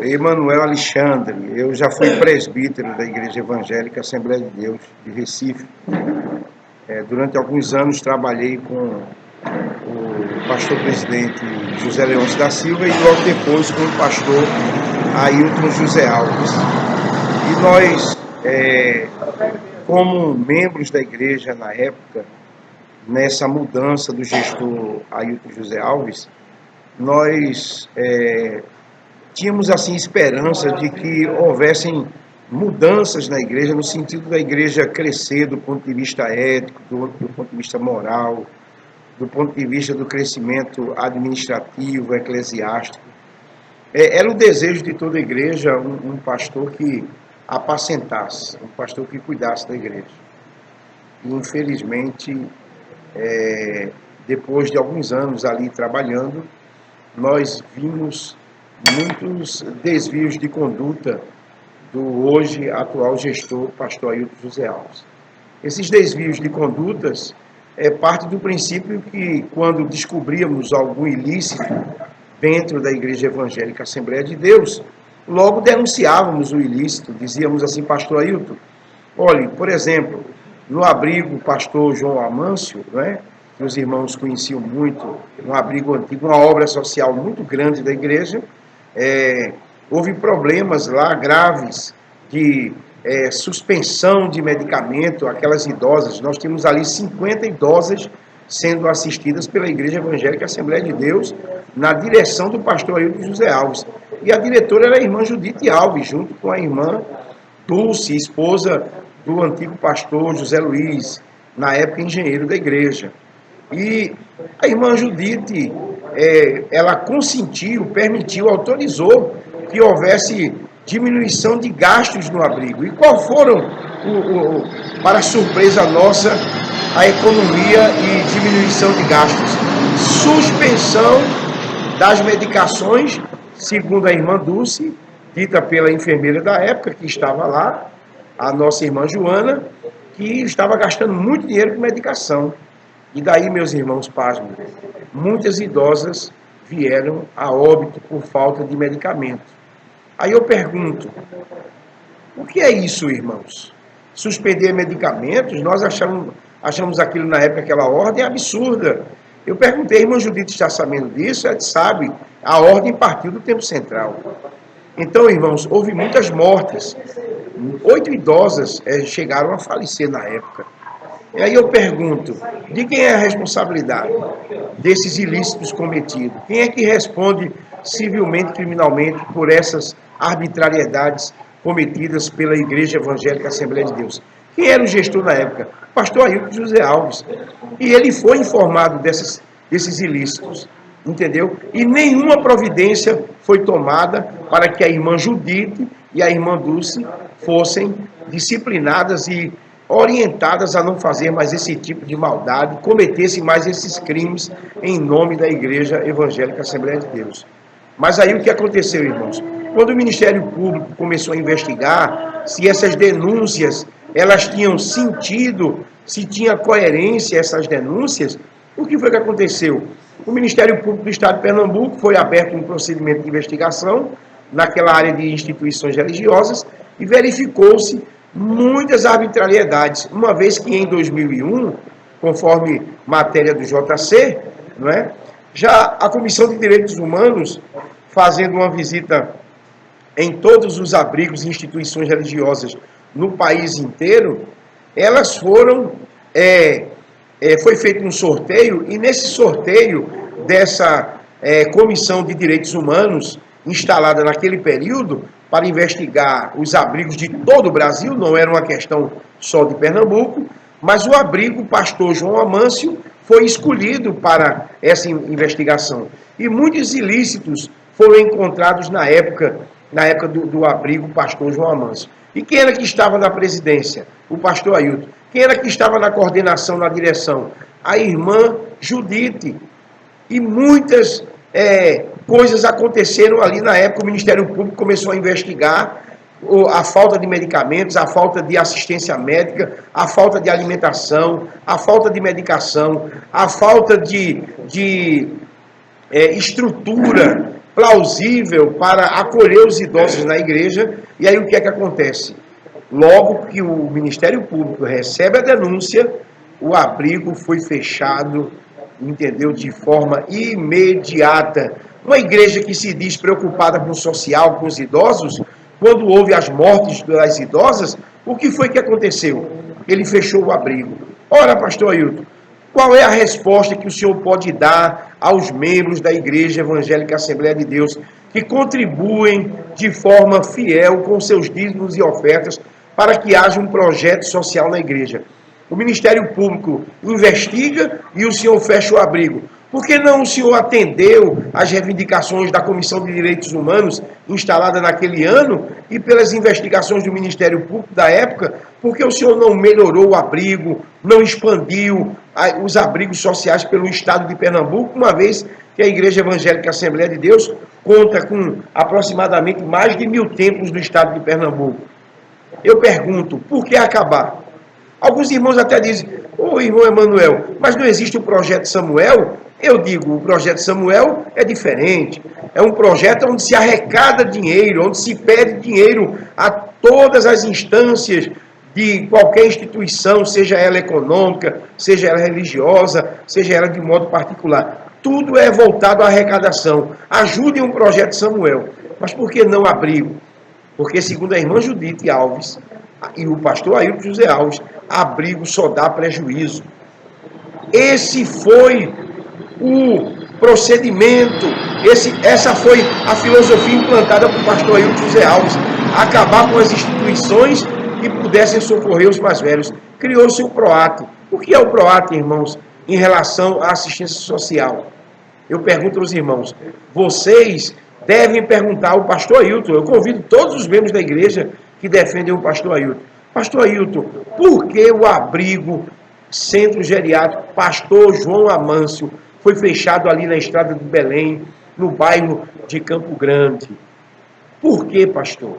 Emanuel Alexandre. Eu já fui presbítero da Igreja Evangélica Assembleia de Deus de Recife. Durante alguns anos trabalhei com o pastor presidente José Leôncio da Silva e logo depois com o pastor Ailton José Alves. E nós, como membros da igreja na época, nessa mudança do gestor Ailton José Alves, nós tínhamos assim esperança de que houvessem mudanças na igreja, no sentido da igreja crescer do ponto de vista ético, do ponto de vista moral, do ponto de vista do crescimento administrativo, eclesiástico. Era o desejo de toda a igreja um pastor que apacentasse, um pastor que cuidasse da igreja. E, infelizmente, depois de alguns anos ali trabalhando, nós vimos muitos desvios de conduta do hoje atual gestor, pastor Ailton José Alves. Esses desvios de condutas parte do princípio que, quando descobríamos algum ilícito dentro da Igreja Evangélica Assembleia de Deus, logo denunciávamos o ilícito, dizíamos assim: pastor Ailton, olhe, por exemplo, no abrigo pastor João Amâncio, que os irmãos conheciam muito, um abrigo antigo, uma obra social muito grande da igreja, houve problemas lá graves de suspensão de medicamento, aquelas idosas. Nós tínhamos ali 50 idosas sendo assistidas pela Igreja Evangélica Assembleia de Deus, na direção do pastor Ailton José Alves. E a diretora era a irmã Judite Alves, junto com a irmã Dulce, esposa do antigo pastor José Luiz, na época engenheiro da igreja. E a irmã Judite, ela consentiu, permitiu, autorizou que houvesse diminuição de gastos no abrigo. E qual foram, para surpresa nossa, a economia e diminuição de gastos? Suspensão das medicações, segundo a irmã Dulce, dita pela enfermeira da época que estava lá, a nossa irmã Joana, que estava gastando muito dinheiro com medicação. E daí, meus irmãos, pasmem, muitas idosas vieram a óbito por falta de medicamento. Aí eu pergunto, o que é isso, irmãos? Suspender medicamentos? Nós achamos aquilo na época, aquela ordem absurda. Eu perguntei, a irmã Judite está sabendo disso? Ela sabe, a ordem partiu do tempo central. Então, irmãos, houve muitas mortes. 8 idosas chegaram a falecer na época. E aí eu pergunto, de quem é a responsabilidade desses ilícitos cometidos? Quem é que responde civilmente, criminalmente, por essas arbitrariedades cometidas pela Igreja Evangélica Assembleia de Deus? Quem era o gestor na época? Pastor Ailton José Alves. E ele foi informado desses ilícitos, entendeu? E nenhuma providência foi tomada para que a irmã Judite e a irmã Dulce fossem disciplinadas e orientadas a não fazer mais esse tipo de maldade, cometessem mais esses crimes em nome da Igreja Evangélica Assembleia de Deus. Mas aí o que aconteceu, irmãos? Quando o Ministério Público começou a investigar se essas denúncias, elas tinham sentido, se tinha coerência essas denúncias, o que foi que aconteceu? O Ministério Público do Estado de Pernambuco foi aberto um procedimento de investigação naquela área de instituições religiosas e verificou-se muitas arbitrariedades, uma vez que em 2001, conforme matéria do JC, já a Comissão de Direitos Humanos, fazendo uma visita em todos os abrigos e instituições religiosas no país inteiro, elas foram, foi feito um sorteio, e nesse sorteio dessa Comissão de Direitos Humanos, instalada naquele período, para investigar os abrigos de todo o Brasil, não era uma questão só de Pernambuco, mas o abrigo Pastor João Amâncio foi escolhido para essa investigação. E muitos ilícitos foram encontrados na época do abrigo Pastor João Amâncio. E quem era que estava na presidência? O pastor Ailton. Quem era que estava na coordenação, na direção? A irmã Judite. E muitas coisas aconteceram ali na época. O Ministério Público começou a investigar a falta de medicamentos, a falta de assistência médica, a falta de alimentação, a falta de medicação, a falta de estrutura plausível para acolher os idosos na igreja. E aí o que é que acontece? Logo que o Ministério Público recebe a denúncia, o abrigo foi fechado, entendeu? De forma imediata. Uma igreja que se diz preocupada com o social, com os idosos, quando houve as mortes das idosas, o que foi que aconteceu? Ele fechou o abrigo. Ora, pastor Ailton, qual é a resposta que o senhor pode dar aos membros da Igreja Evangélica Assembleia de Deus que contribuem de forma fiel com seus dízimos e ofertas para que haja um projeto social na igreja? O Ministério Público investiga e o senhor fecha o abrigo. Por que não o senhor atendeu às reivindicações da Comissão de Direitos Humanos instalada naquele ano e pelas investigações do Ministério Público da época? Por que o senhor não melhorou o abrigo, não expandiu os abrigos sociais pelo estado de Pernambuco, uma vez que a Igreja Evangélica Assembleia de Deus conta com aproximadamente mais de 1000 templos no estado de Pernambuco? Eu pergunto, por que acabar? Alguns irmãos até dizem, ô irmão Emanuel, mas não existe o projeto Samuel? Eu digo, o projeto Samuel é diferente. É um projeto onde se arrecada dinheiro, onde se pede dinheiro a todas as instâncias de qualquer instituição, seja ela econômica, seja ela religiosa, seja ela de modo particular. Tudo é voltado à arrecadação. Ajudem um projeto Samuel. Mas por que não abrigo? Porque, segundo a irmã Judite Alves e o pastor Ailton José Alves, abrigo só dá prejuízo. Esse foi o procedimento, essa foi a filosofia implantada por pastor Ailton José Alves, acabar com as instituições que pudessem socorrer os mais velhos. Criou-se o PROAT. O que é o PROAT, irmãos, em relação à assistência social? Eu pergunto aos irmãos, vocês devem perguntar ao pastor Ailton. Eu convido todos os membros da igreja que defendem o pastor Ailton. Pastor Ailton, por que o abrigo Centro Geriátrico Pastor João Amâncio foi fechado ali na estrada de Belém, no bairro de Campo Grande? Por que, pastor?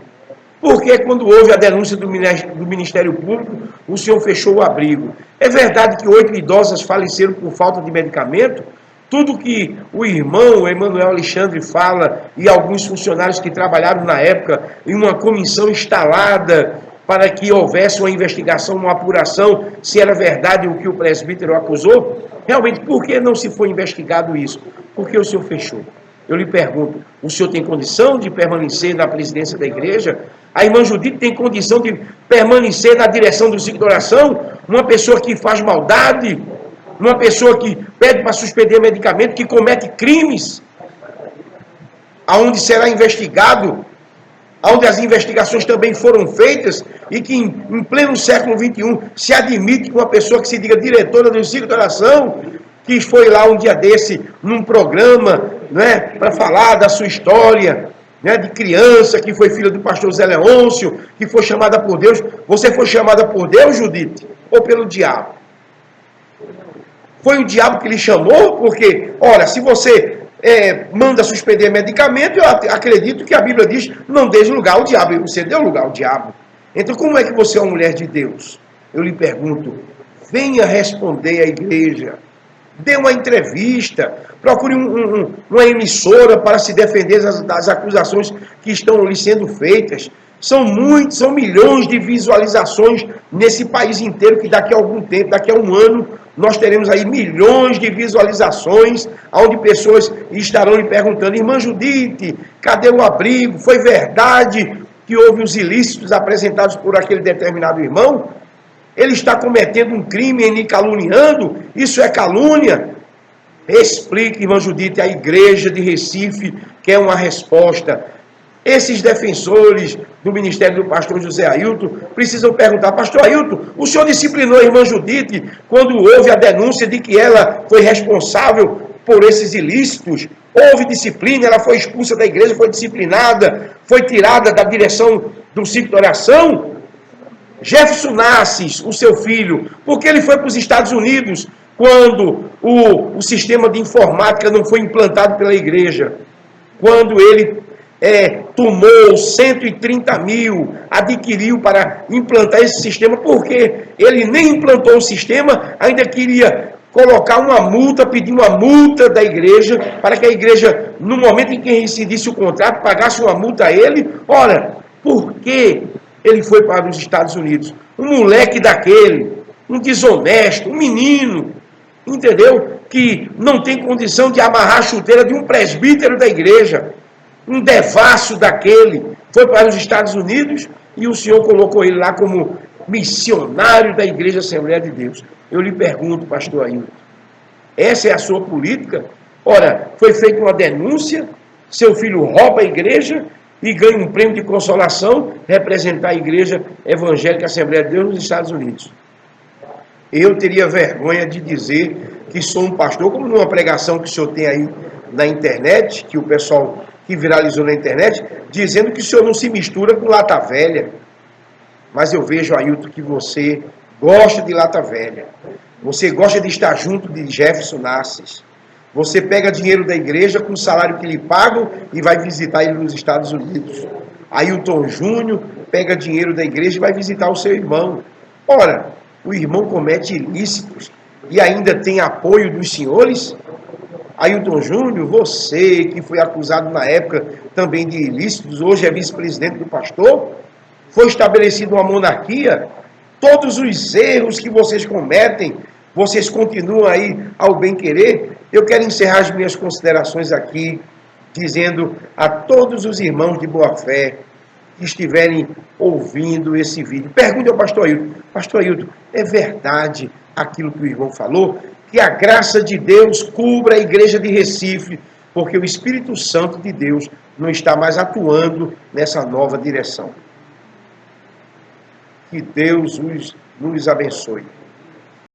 Porque quando houve a denúncia do Ministério Público, o senhor fechou o abrigo. É verdade que 8 idosas faleceram por falta de medicamento? Tudo que o irmão Emanuel Alexandre fala e alguns funcionários que trabalharam na época em uma comissão instalada para que houvesse uma investigação, uma apuração, se era verdade o que o presbítero acusou, realmente, por que não se foi investigado isso? Por que o senhor fechou? Eu lhe pergunto, o senhor tem condição de permanecer na presidência da igreja? A irmã Judite tem condição de permanecer na direção do ciclo de oração? Uma pessoa que faz maldade, uma pessoa que pede para suspender medicamento, que comete crimes, aonde será investigado, onde as investigações também foram feitas, e que em pleno século XXI se admite que uma pessoa que se diga diretora do ciclo de oração, que foi lá um dia desse, num programa, né, para falar da sua história, né, de criança, que foi filha do pastor Zé Leôncio, que foi chamada por Deus. Você foi chamada por Deus, Judite? Ou pelo diabo? Foi o diabo que lhe chamou? Porque, ora, se você manda suspender medicamento, eu acredito que a Bíblia diz, não deixe lugar ao diabo. E você deu lugar ao diabo. Então, como é que você é uma mulher de Deus? Eu lhe pergunto, venha responder à igreja. Dê uma entrevista. Procure uma emissora para se defender das acusações que estão lhe sendo feitas. São milhões de visualizações nesse país inteiro, que daqui a algum tempo, daqui a um ano, nós teremos aí milhões de visualizações, onde pessoas estarão lhe perguntando, irmã Judite, cadê o abrigo? Foi verdade que houve os ilícitos apresentados por aquele determinado irmão? Ele está cometendo um crime em lhe caluniando? Isso é calúnia? Explique, irmã Judite, a igreja de Recife quer uma resposta. Esses defensores do ministério do pastor José Ailton precisam perguntar, pastor Ailton, o senhor disciplinou a irmã Judite quando houve a denúncia de que ela foi responsável por esses ilícitos? Houve disciplina, ela foi expulsa da igreja, foi disciplinada, foi tirada da direção do ciclo de oração? Jefferson Nassis, o seu filho, porque ele foi para os Estados Unidos quando o sistema de informática não foi implantado pela igreja? Quando ele tomou 130 mil, adquiriu para implantar esse sistema, porque ele nem implantou o sistema, ainda queria colocar uma multa, pedir uma multa da igreja, para que a igreja, no momento em que rescindisse o contrato, pagasse uma multa a ele. Ora, por que ele foi para os Estados Unidos? Um moleque daquele, um desonesto, um menino, entendeu? Que não tem condição de amarrar a chuteira de um presbítero da igreja, um devasso daquele, foi para os Estados Unidos e o Senhor colocou ele lá como missionário da Igreja Assembleia de Deus. Eu lhe pergunto, pastor Ailton, essa é a sua política? Ora, foi feita uma denúncia, seu filho rouba a igreja e ganha um prêmio de consolação, representar a Igreja Evangélica Assembleia de Deus nos Estados Unidos. Eu teria vergonha de dizer que sou um pastor, como numa pregação que o senhor tem aí na internet, que o pessoal que viralizou na internet, dizendo que o senhor não se mistura com lata velha. Mas eu vejo, Ailton, que você gosta de lata velha. Você gosta de estar junto de Jefferson Narcis. Você pega dinheiro da igreja com o salário que lhe pagam e vai visitar ele nos Estados Unidos. Ailton Júnior pega dinheiro da igreja e vai visitar o seu irmão. Ora, o irmão comete ilícitos e ainda tem apoio dos senhores? Ailton Júnior, você que foi acusado na época também de ilícitos, hoje é vice-presidente do pastor, foi estabelecida uma monarquia, todos os erros que vocês cometem, vocês continuam aí ao bem-querer. Eu quero encerrar as minhas considerações aqui, dizendo a todos os irmãos de boa-fé que estiverem ouvindo esse vídeo, pergunte ao pastor Ailton, é verdade aquilo que o irmão falou? Que a graça de Deus cubra a igreja de Recife, porque o Espírito Santo de Deus não está mais atuando nessa nova direção. Que Deus nos abençoe.